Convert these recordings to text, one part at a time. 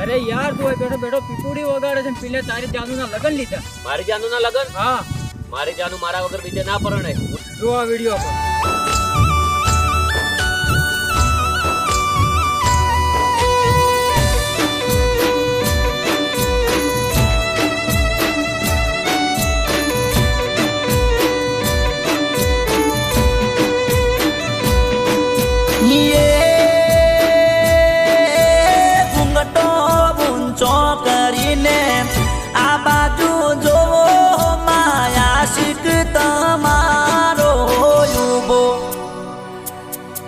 अरे यार तू बैठो बैठो पीपुड़ी वगाड़े છે પીલે તારી જાનુ ના લગન લીધા મારી જાનુ ના લગન હા મારી જાનુ મારા વગર બીજે ના પરણે જો આ વિડિયો પર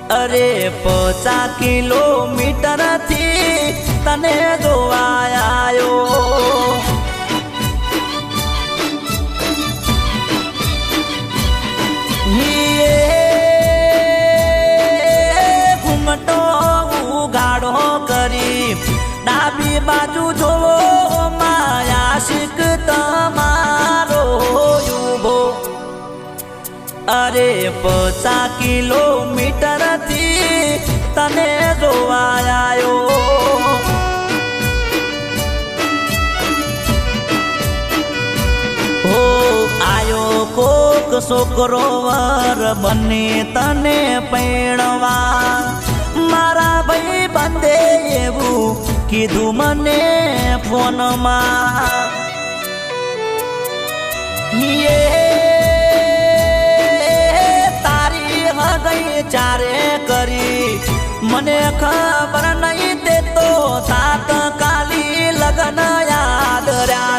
अरे 50 किलोमीटर थी तने जोवायो घूमटो उगाड़ो करी डाबी बाजू जो माया शिक तमारो युबो अरे 50 किलोमीटर थी तने जोवायो हो आयो कोक छोकरो वर बने तने पैणवा मारा भाई बंदे एवू कीधु मने फोन मा ये चारे करी मने खबर नहीं दे तो तात काली लगन याद रहा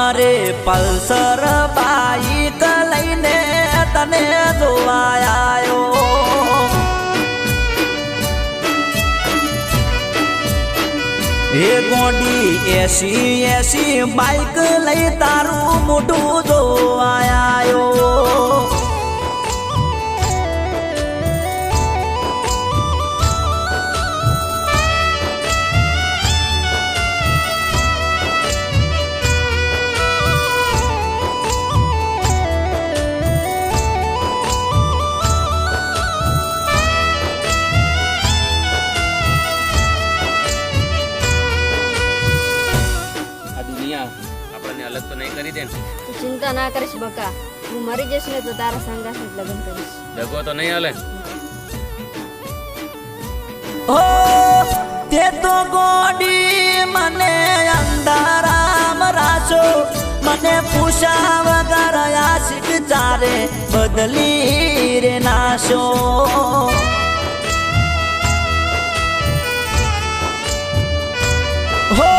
अरे पल्सर बाइक लईने तने जोवायो हे गोडी एसी बाइक लई तारू मोटू जोवायो अलग तो नहीं करी दे तू चिंता ना करिस बका तू मरी जैस ने तो तारा संगा से लगन करिस दगो तो नहीं हाले ओ ते तो गोडी मने अंधाराम रासो मने पूछा वगर आशिक चारे बदली रे नाशो हो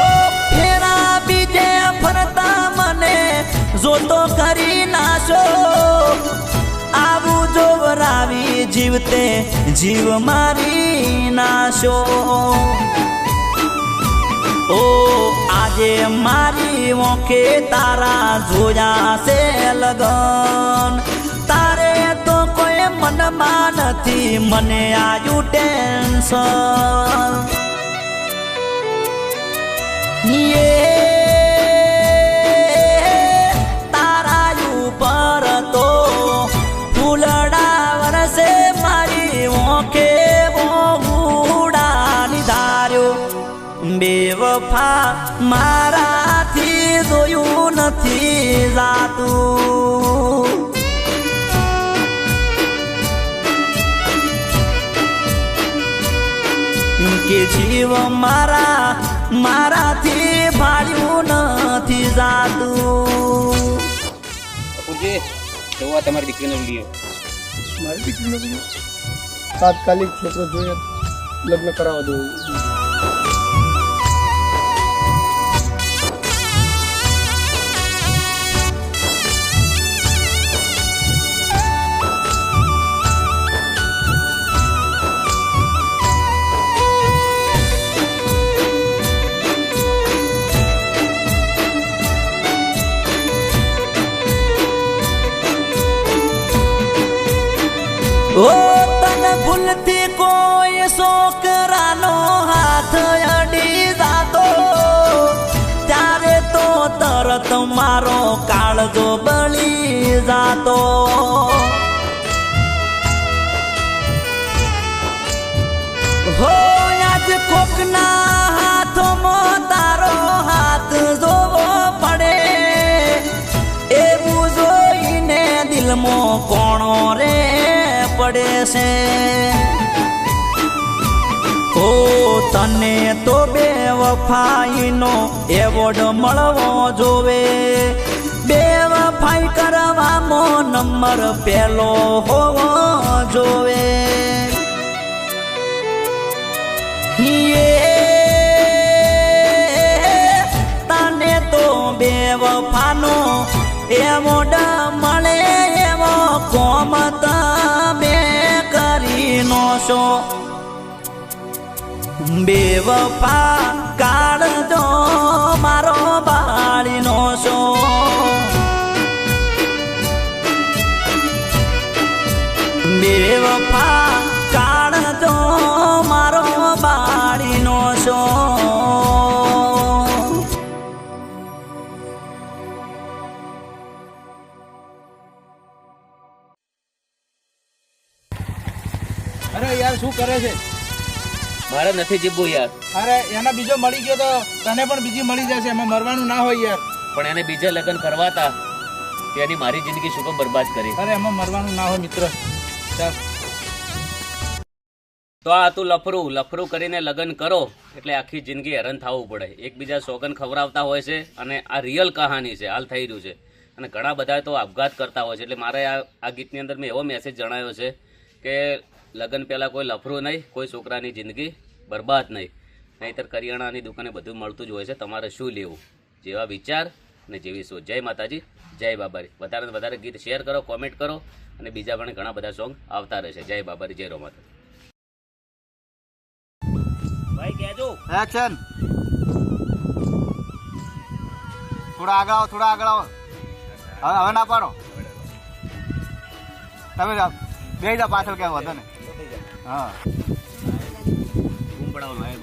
फेरा बीजे फरता मने जो तो करी नाशो आबू जो रावी जीवते जीव मारी नाशो ओ आजे मारी वोके तारा जोया से लगन तारे तो कोई मन मानती मने आयु टेंशन ये बेवफा मारा थी जोयू नथी जातू के जीव मारा मारा थी भाड़ू नथी जातू जी જોવા તમારી દીકરીનો વિડિયો મારી દીકરીનો વિડિયો તાત્કાલિક છોકરો જોઈએ લગ્ન કરાવવા દો ओ तन भूलती कोई छोकरानो हाथ अड़ी जातो મારો કાળજો બળી જાતો હો આજ કોકના હાથમાં તારો હાથ જોવો પડે એવું જોઈને દિલમાં કોણો રે પડે છે ઓ તને તો બે વફાઈનો એવોર્ડ મળવો જોવે બે વફાઈ કરવામાં નંબર પહેલો હોવો જોવે તને તો બે વફાનો એવોર્ડ મળે એવો કોમ તમે કરી નો છો બેવફા કાળજો મારો બાળીનો છો બેવફા કાળજો મારો બાળીનો છો અરે યાર શું કરે છે મારે નથી જીવવું યાર. અરે એના બીજો મળી ગયો તો તને પણ બીજી મળી જશે એમાં મરવાનું ના હોય યાર પણ એને બીજા લગ્ન કરવા હતા તેની મારી જિંદગી શું કામ બરબાદ કરી. અરે એમાં મરવાનું ના હોય મિત્ર ચાલ તો આ તું લફરું કરીને લગ્ન કરો એટલે આખી જિંદગી હેરાન થવું પડે. એકબીજા સોગન ખવડાવતા હોય છે અને આ રિયલ કહાની છે, હાલ થઈ રહ્યું છે અને ઘણા બધા તો આપઘાત કરતા હોય છે. એટલે મારે આ ગીતની અંદર મેં એવો મેસેજ જણાવ્યો છે કે લગ્ન પહેલાં કોઈ લફરું નહીં, કોઈ છોકરાની જિંદગી બરબાદ નહીં, નહીંતર કરિયાણાની દુકાને બધું મળતું જ હોય છે. તમારે શું લેવું, જેવા વિચાર અને જેવી સોચ. જય માતાજી, જય બાબારી. વધારે ને વધારે ગીત શેર કરો, કોમેન્ટ કરો અને બીજા પણ ઘણા બધા સોંગ આવતા રહેશે. જય બાબારી, જય રોમાતા. ભાઈ કહેજો એક્શન થોડા આગળ આવો હવે ના પાડો તમે બે જા પાછળ કેવું હતો ને હા બૂમ પડાવવાનો હોય.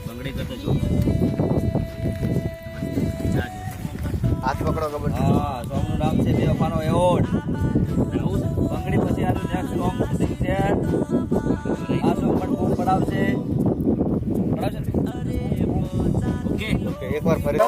બંગડી કરતો જો હાથ પકડો ખબર હા સોંગનું નામ છે બેવફાનો એવોર્ડ બંગડી પછી આનું નેક્સ્ટ સોંગ છે આ સોંગ પણ બૂમ પડાવશે ઓકે એકવાર ફરી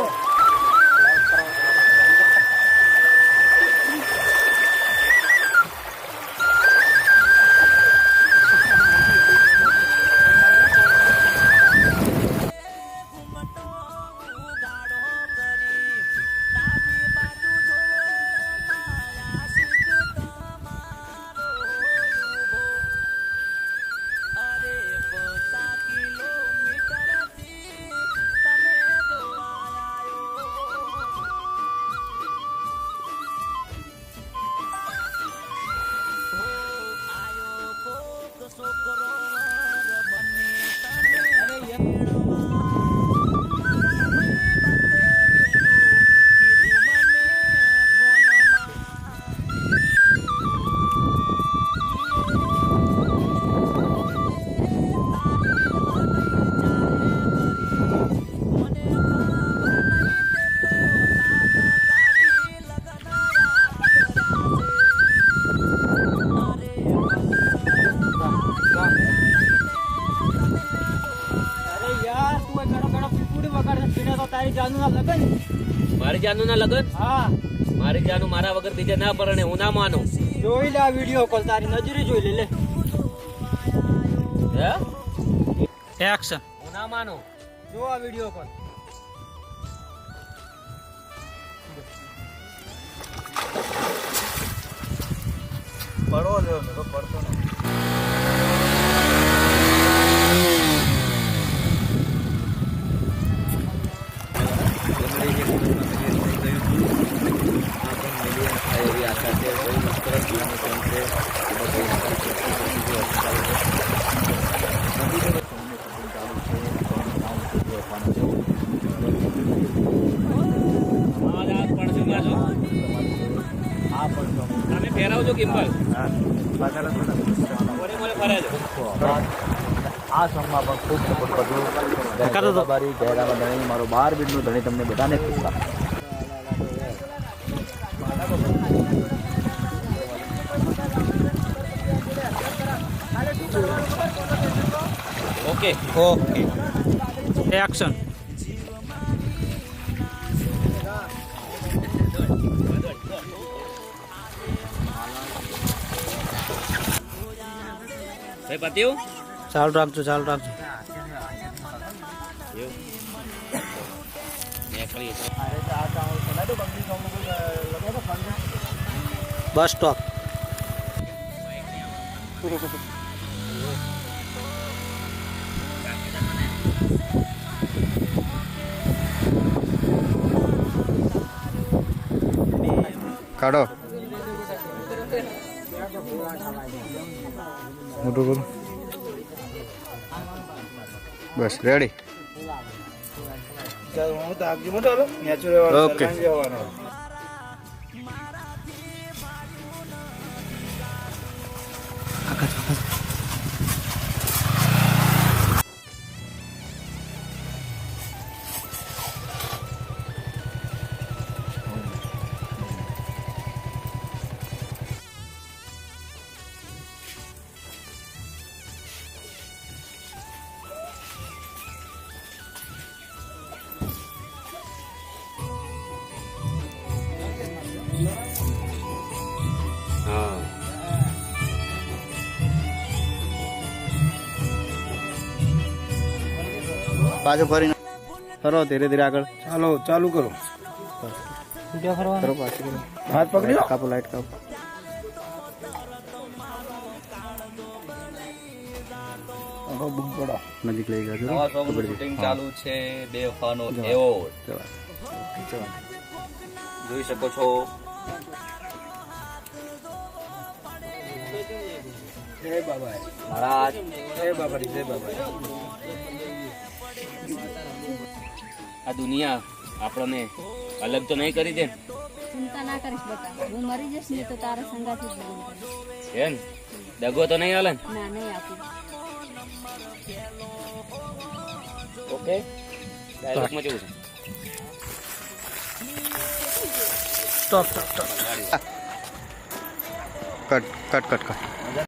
મારી જાનુ ના લગન? હા, મારી જાનુ મારા વગર બીજે ના પરણે, હું ના માનું. જોઈ લે આ વિડીયો કોલ, તારી નજરે જોઈ લે. હે એક્શન. હું ના માનું. જો આ વિડીયો કોલ. પડો જો તો પડતો ને ફેરાવજો કિંમત. આ સોંગમાં પણ ખૂબ સપોર્ટ કરજો. મારો 12 બીટનું ધણી તમને બધાને ખુશ રાખે. ઓકે ઓકે એક્શન ભાઈ પત્યું ચાલુ રાખજો બસ સ્ટોપ કાઢો મોટું કરો બસ રેડી હું તો આગળ મોટો નેચરલ ઓકે હા પાછો ફરીને ફરો ધીરે ધીરે આગળ ચાલો ચાલુ કરો ફરો પાછું કરો. હાથ પકડી લો કાપો લાઈટ કાપો બૂમ પડો નજીક લઈ ગયા નવા સોંગનું શૂટિંગ ચાલુ છે બેવફાનો એવોર્ડ જોઈ શકો છો જય બાબા મહારાજ જય બાબારી જય બાબા આ દુનિયા આપણને અલગ તો નહીં કરી દે ને? ચિંતા ના કરીશ બકા, હું મરી જઈશ ને તો તારા સંગાથી જ લગ્ન કરીશ. એમ દગો તો નહીં હાલે ને? ના નહીં આપું. ઓકે ડાયલોગમાં કેવું છે? Stop cut cut cut cut